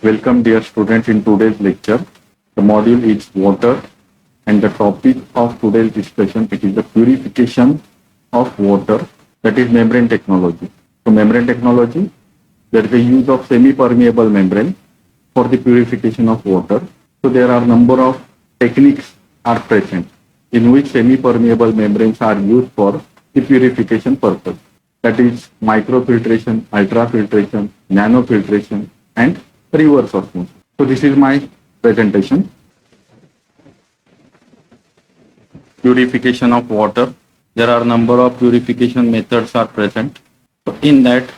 Welcome dear students in today's lecture. The module is water and the topic of today's discussion it is the purification of water, that is membrane technology. So membrane technology, there is the use of semi-permeable membrane for the purification of water. So there are number of techniques are present in which semi-permeable membranes are used for the purification purpose. That is microfiltration, ultrafiltration, nanofiltration, and reverse osmosis. So this is my presentation. Purification of water. There are number of purification methods are present. So in that,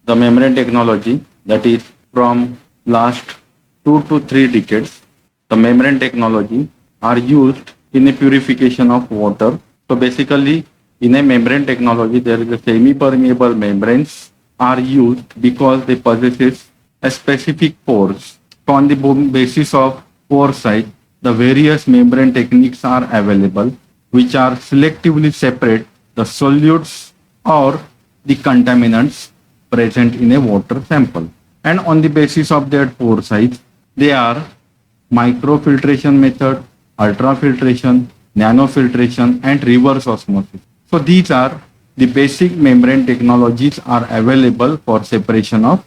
the membrane technology, that is from last 2 to 3 decades, the membrane technology are used in a purification of water. So basically, in a membrane technology, there is a semi-permeable membranes are used because they possesses a specific pores. So on the basis of pore size, the various membrane techniques are available, which are selectively separate the solutes or the contaminants present in a water sample. And on the basis of their pore size, they are microfiltration method, ultrafiltration, nanofiltration, and reverse osmosis. So these are the basic membrane technologies are available for separation of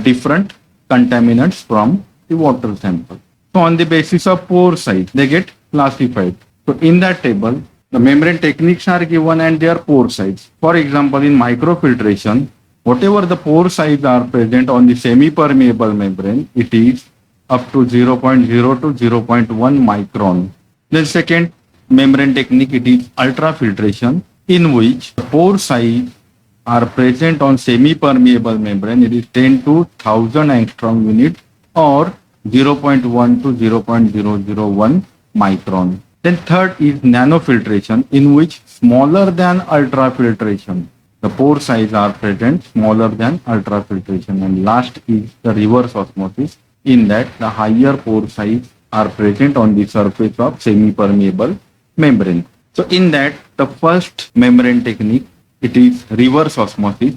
different contaminants from the water sample. So on the basis of pore size, they get classified. So in that table, the membrane techniques are given and their pore size. For example, in microfiltration, whatever the pore size are present on the semi-permeable membrane, it is up to 0.0 to 0.1 micron. The second membrane technique, it is ultrafiltration, in which the pore size are present on semi-permeable membrane, it is 10 to 1000 angstrom unit or 0.1 to 0.001 micron. Then third is nanofiltration, in which smaller than ultrafiltration. The pore size are present smaller than ultrafiltration. And last is the reverse osmosis, in that the higher pore size are present on the surface of semi-permeable membrane. So in that, the first membrane technique, it is reverse osmosis.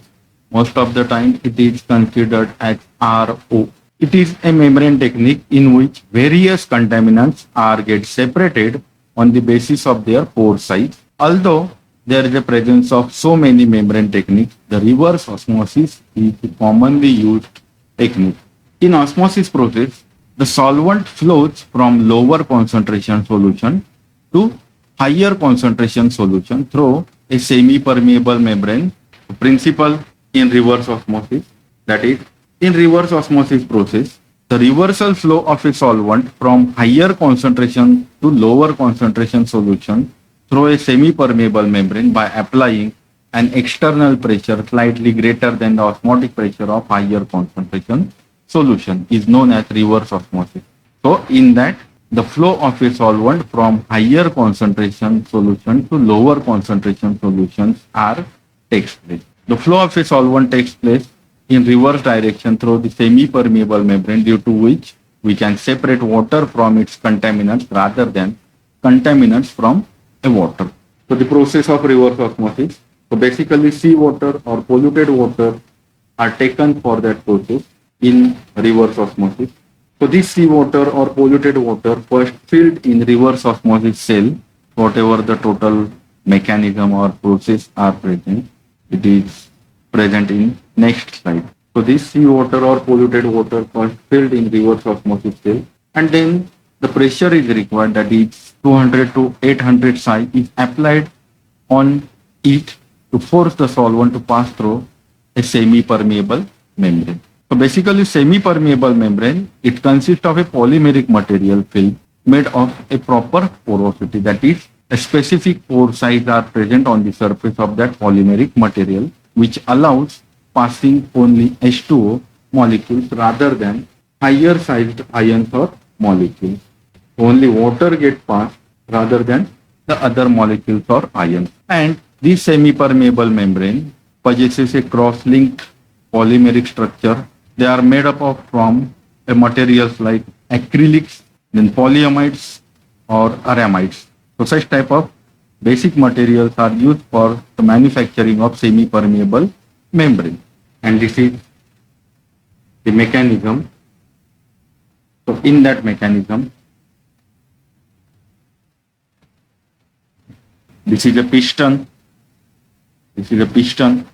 Most of the time it is considered as RO. It is a membrane technique in which various contaminants are get separated on the basis of their pore size. Although there is a presence of so many membrane techniques, the reverse osmosis is the commonly used technique. In osmosis process, the solvent flows from lower concentration solution to higher concentration solution through a semi-permeable membrane. Principle in reverse osmosis, that is, in reverse osmosis process, the reversal flow of a solvent from higher concentration to lower concentration solution through a semi-permeable membrane by applying an external pressure slightly greater than the osmotic pressure of higher concentration solution is known as reverse osmosis. So in that, the flow of a solvent from higher concentration solution to lower concentration solutions takes place. The flow of a solvent takes place in reverse direction through the semi-permeable membrane, due to which we can separate water from its contaminants rather than contaminants from a water. So the process of reverse osmosis. So basically seawater or polluted water are taken for that process in reverse osmosis. So this seawater or polluted water first filled in reverse osmosis cell, whatever the total mechanism or process are present, it is present in next slide. So this seawater or polluted water first filled in reverse osmosis cell, and then the pressure is required, that is 200 to 800 psi is applied on it to force the solvent to pass through a semi-permeable membrane. So basically semi-permeable membrane, it consists of a polymeric material film made of a proper porosity, that is a specific pore size are present on the surface of that polymeric material, which allows passing only H2O molecules rather than higher sized ions or molecules. Only water get passed rather than the other molecules or ions. And this semi-permeable membrane possesses a cross-linked polymeric structure. They are made up of from materials like acrylics, then polyamides or aramides. So such type of basic materials are used for the manufacturing of semi-permeable membrane. And this is the mechanism in that mechanism, this is a piston. This is a piston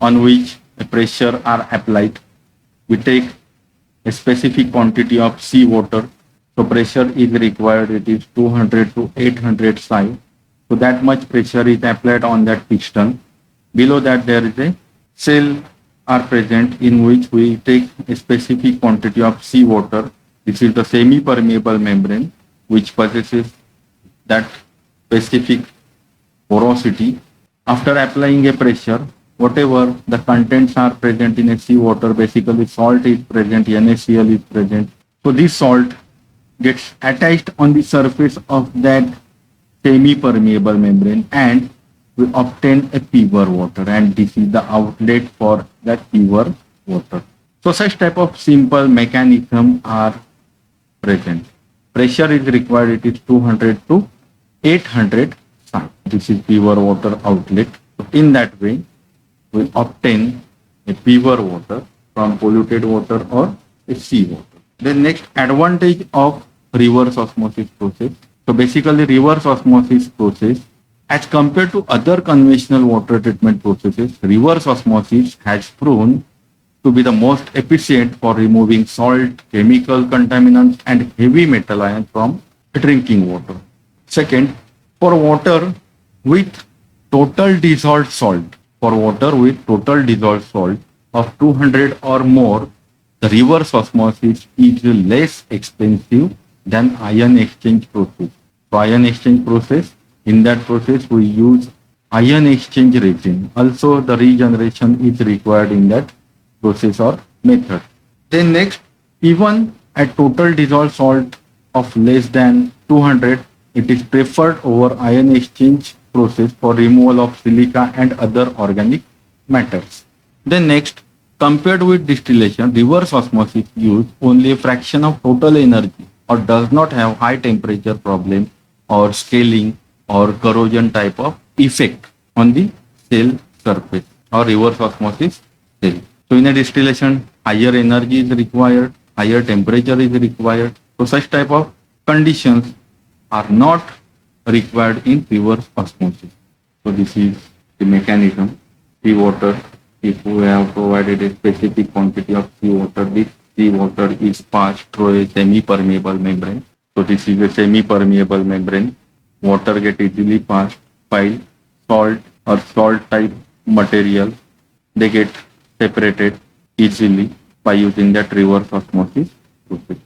on which a pressure are applied. We take a specific quantity of seawater. So pressure is required. It is 200 to 800 psi. So that much pressure is applied on that piston. Below that there is a cell are present in which we take a specific quantity of seawater. This is the semi-permeable membrane which possesses that specific porosity. After applying a pressure, whatever the contents are present in a seawater, basically salt is present, NaCl is present. So this salt gets attached on the surface of that semi-permeable membrane and we obtain a pure water, and this is the outlet for that pure water. So such type of simple mechanism are present. Pressure is required, it is 200 to 800 psi. This is pure water outlet. So in that way, we obtain a pure water from polluted water or a seawater. The next advantage of reverse osmosis process. So basically reverse osmosis process, as compared to other conventional water treatment processes, reverse osmosis has proven to be the most efficient for removing salt, chemical contaminants and heavy metal ions from drinking water. Second, for water with total dissolved salt, of 200 or more, the reverse osmosis is less expensive than ion exchange process. So ion exchange process, in that process we use ion exchange resin. Also the regeneration is required in that process or method. Then next, even at total dissolved salt of less than 200, it is preferred over ion exchange process for removal of silica and other organic matters. Then next, compared with distillation, reverse osmosis use only a fraction of total energy or does not have high temperature problem or scaling or corrosion type of effect on the cell surface or reverse osmosis cell. So in a distillation, higher energy is required, higher temperature is required. So such type of conditions are not required in reverse osmosis. So this is the mechanism. Seawater, if we have provided a specific quantity of seawater, this seawater is passed through a semi-permeable membrane. So this is a semi-permeable membrane. Water get easily passed, while salt or salt type material, they get separated easily by using that reverse osmosis process.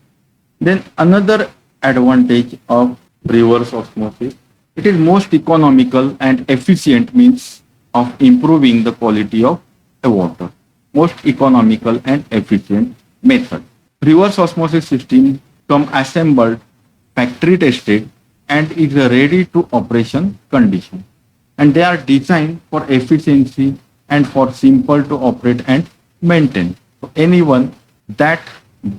Then another advantage of reverse osmosis, it is most economical and efficient means of improving the quality of the water. Most economical and efficient method. Reverse osmosis system come assembled, factory tested and is ready to operation condition. And they are designed for efficiency and for simple to operate and maintain. So anyone that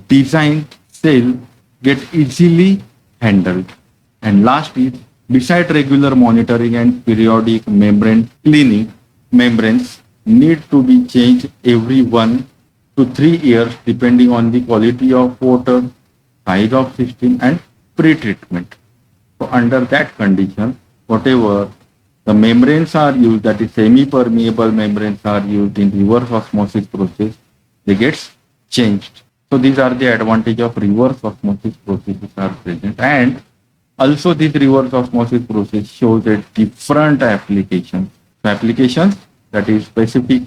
design cell get easily handled. And last is, beside regular monitoring and periodic membrane cleaning, membranes need to be changed every 1 to 3 years depending on the quality of water, size of system and pre-treatment. So under that condition, whatever the membranes are used, that is semi-permeable membranes are used in reverse osmosis process, they get changed. So these are the advantage of reverse osmosis processes are present. And also this reverse osmosis process shows a different applications. So applications, that is specific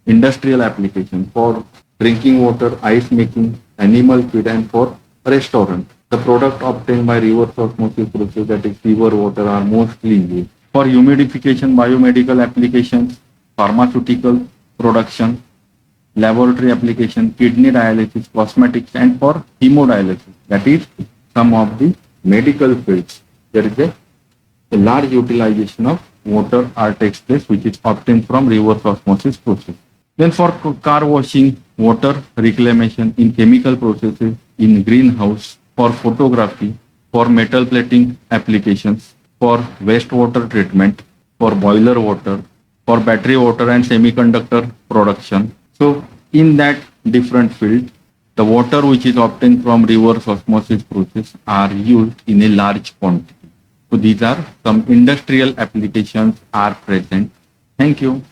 industrial application for drinking water, ice making, animal feed and for restaurant. The product obtained by reverse osmosis process, that is pure water, are mostly used for humidification, biomedical applications, pharmaceutical production, laboratory application, kidney dialysis, cosmetics and for hemodialysis. That is some of the medical fields. There is a large utilization of water takes place which is obtained from reverse osmosis process. Then for car washing, water reclamation in chemical processes, in greenhouse, for photography, for metal plating applications, for wastewater treatment, for boiler water, for battery water and semiconductor production. So in that different field, The water which is obtained from reverse osmosis process are used in a large quantity. So these are some industrial applications are present. Thank you.